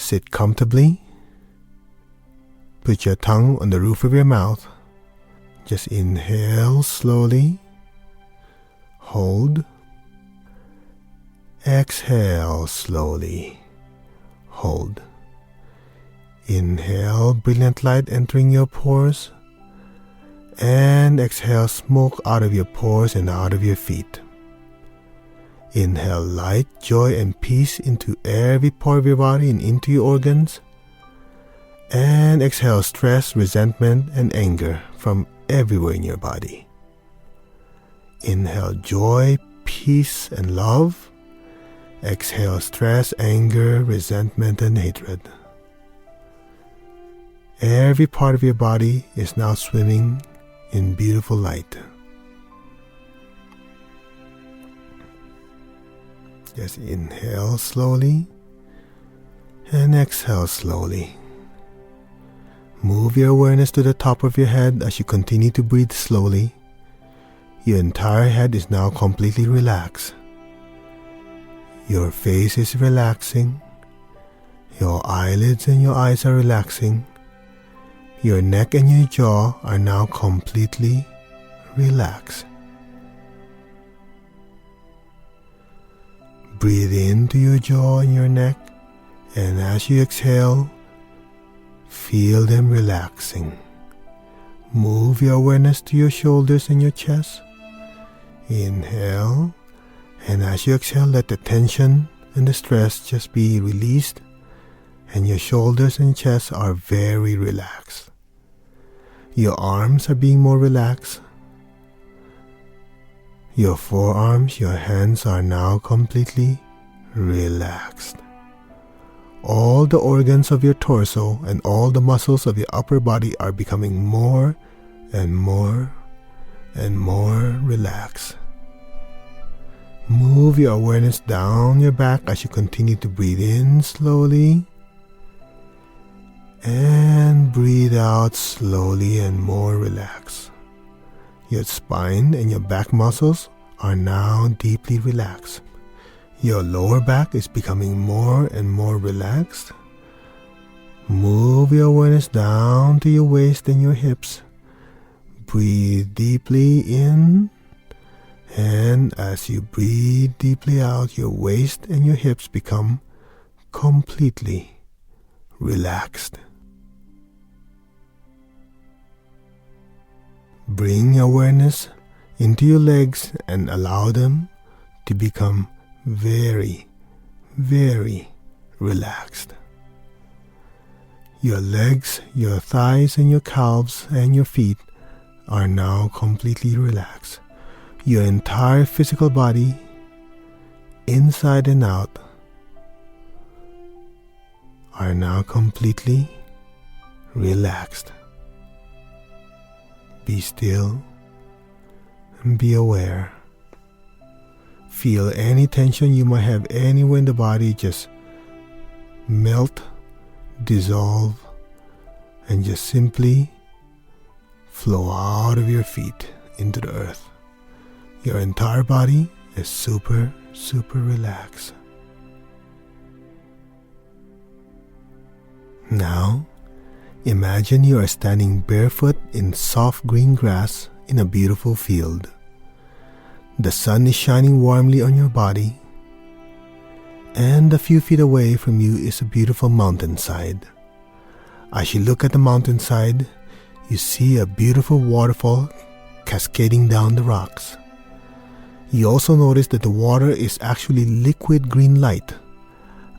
Sit comfortably. Put your tongue on the roof of your mouth. Just inhale slowly. Hold. Exhale slowly. Hold. Inhale brilliant light entering your pores. And exhale smoke out of your pores and out of your feet. Inhale light, joy, and peace into every part of your body and into your organs. And exhale stress, resentment, and anger from everywhere in your body. Inhale joy, peace, and love. Exhale stress, anger, resentment, and hatred. Every part of your body is now swimming in beautiful light. Just inhale slowly and exhale slowly. Move your awareness to the top of your head as you continue to breathe slowly. Your entire head is now completely relaxed. Your face is relaxing. Your eyelids and your eyes are relaxing. Your neck and your jaw are now completely relaxed. Breathe into your jaw and your neck, and as you exhale, feel them relaxing. Move your awareness to your shoulders and your chest. Inhale, and as you exhale, let the tension and the stress just be released, and your shoulders and chest are very relaxed. Your arms are being more relaxed. Your forearms, your hands are now completely relaxed. All the organs of your torso and all the muscles of your upper body are becoming more and more and more relaxed. Move your awareness down your back as you continue to breathe in slowly and breathe out slowly and more relaxed. Your spine and your back muscles are now deeply relaxed. Your lower back is becoming more and more relaxed. Move your awareness down to your waist and your hips. Breathe deeply in, and as you breathe deeply out, your waist and your hips become completely relaxed. Bring awareness into your legs and allow them to become very, very relaxed. Your legs, your thighs, and your calves and your feet are now completely relaxed. Your entire physical body, inside and out, are now completely relaxed. Be still and be aware. Feel any tension you might have anywhere in the body just melt, dissolve, and just simply flow out of your feet into the earth. Your entire body is super, super relaxed. Now, imagine you are standing barefoot in soft green grass in a beautiful field. The sun is shining warmly on your body, and a few feet away from you is a beautiful mountainside. As you look at the mountainside, you see a beautiful waterfall cascading down the rocks. You also notice that the water is actually liquid green light,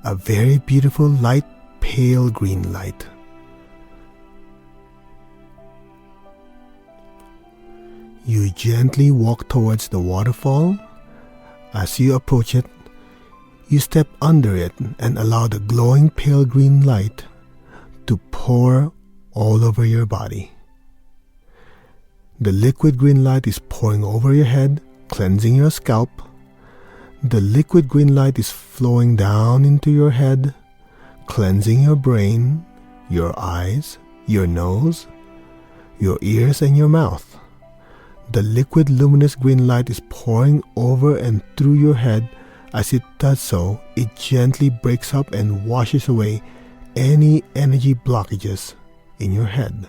a very beautiful light pale green light. You gently walk towards the waterfall. As you approach it, you step under it and allow the glowing pale green light to pour all over your body. The liquid green light is pouring over your head, cleansing your scalp. The liquid green light is flowing down into your head, cleansing your brain, your eyes, your nose, your ears, and your mouth. The liquid luminous green light is pouring over and through your head. As it does so, it gently breaks up and washes away any energy blockages in your head.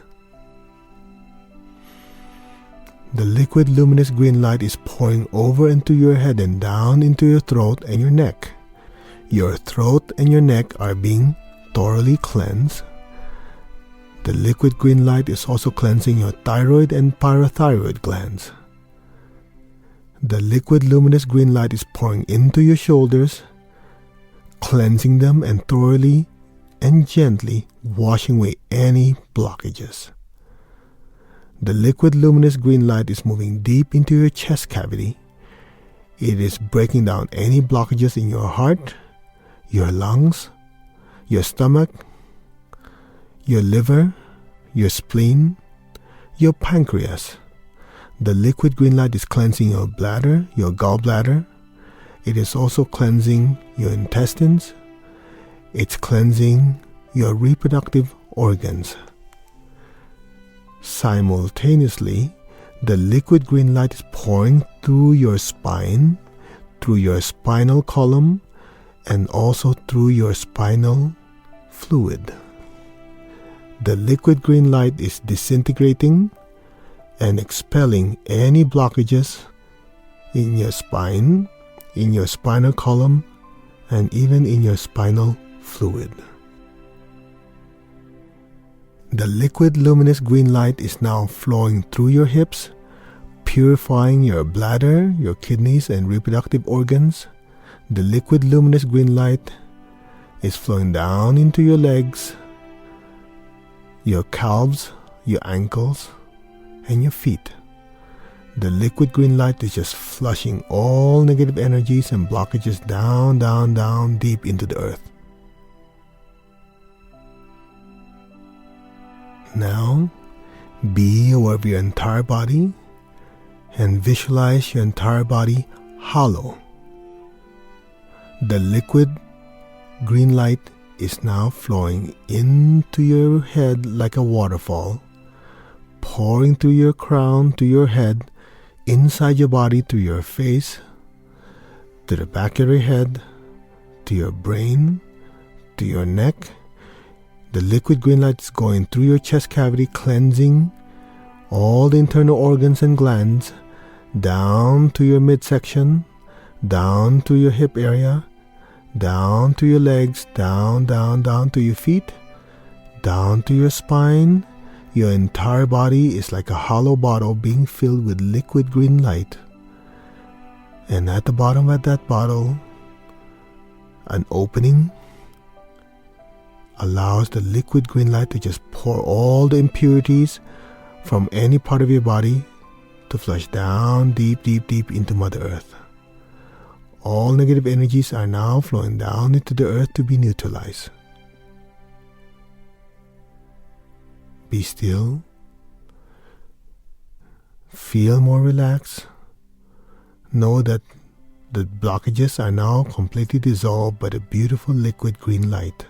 The liquid luminous green light is pouring over into your head and down into your throat and your neck. Your throat and your neck are being thoroughly cleansed. The liquid green light is also cleansing your thyroid and parathyroid glands. The liquid luminous green light is pouring into your shoulders, cleansing them and thoroughly and gently washing away any blockages. The liquid luminous green light is moving deep into your chest cavity. It is breaking down any blockages in your heart, your lungs, your stomach, your liver, your spleen, your pancreas. The liquid green light is cleansing your bladder, your gallbladder. It is also cleansing your intestines. It's cleansing your reproductive organs. Simultaneously, the liquid green light is pouring through your spine, through your spinal column, and also through your spinal fluid. The liquid green light is disintegrating and expelling any blockages in your spine, in your spinal column, and even in your spinal fluid. The liquid luminous green light is now flowing through your hips, purifying your bladder, your kidneys, and reproductive organs. The liquid luminous green light is flowing down into your legs, your calves, your ankles, and your feet. The liquid green light is just flushing all negative energies and blockages down, down, down, deep into the earth. Now, be aware of your entire body and visualize your entire body hollow. The liquid green light is now flowing into your head like a waterfall, pouring through your crown to your head, inside your body to your face, to the back of your head, to your brain, to your neck. The liquid green light is going through your chest cavity, cleansing all the internal organs and glands, down to your midsection, down to your hip area, down to your legs, down, down, down to your feet, down to your spine. Your entire body is like a hollow bottle being filled with liquid green light. And at the bottom of that bottle, an opening allows the liquid green light to just pour all the impurities from any part of your body to flush down deep, deep, deep into Mother Earth. All negative energies are now flowing down into the earth to be neutralized. Be still. Feel more relaxed. Know that the blockages are now completely dissolved by the beautiful liquid green light.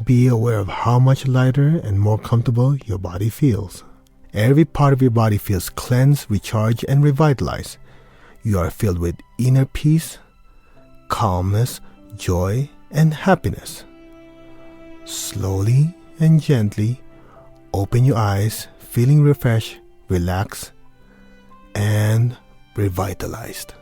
Be aware of how much lighter and more comfortable your body feels. Every part of your body feels cleansed, recharged, and revitalized. You are filled with inner peace, calmness, joy, and happiness. Slowly and gently open your eyes, feeling refreshed, relaxed, and revitalized.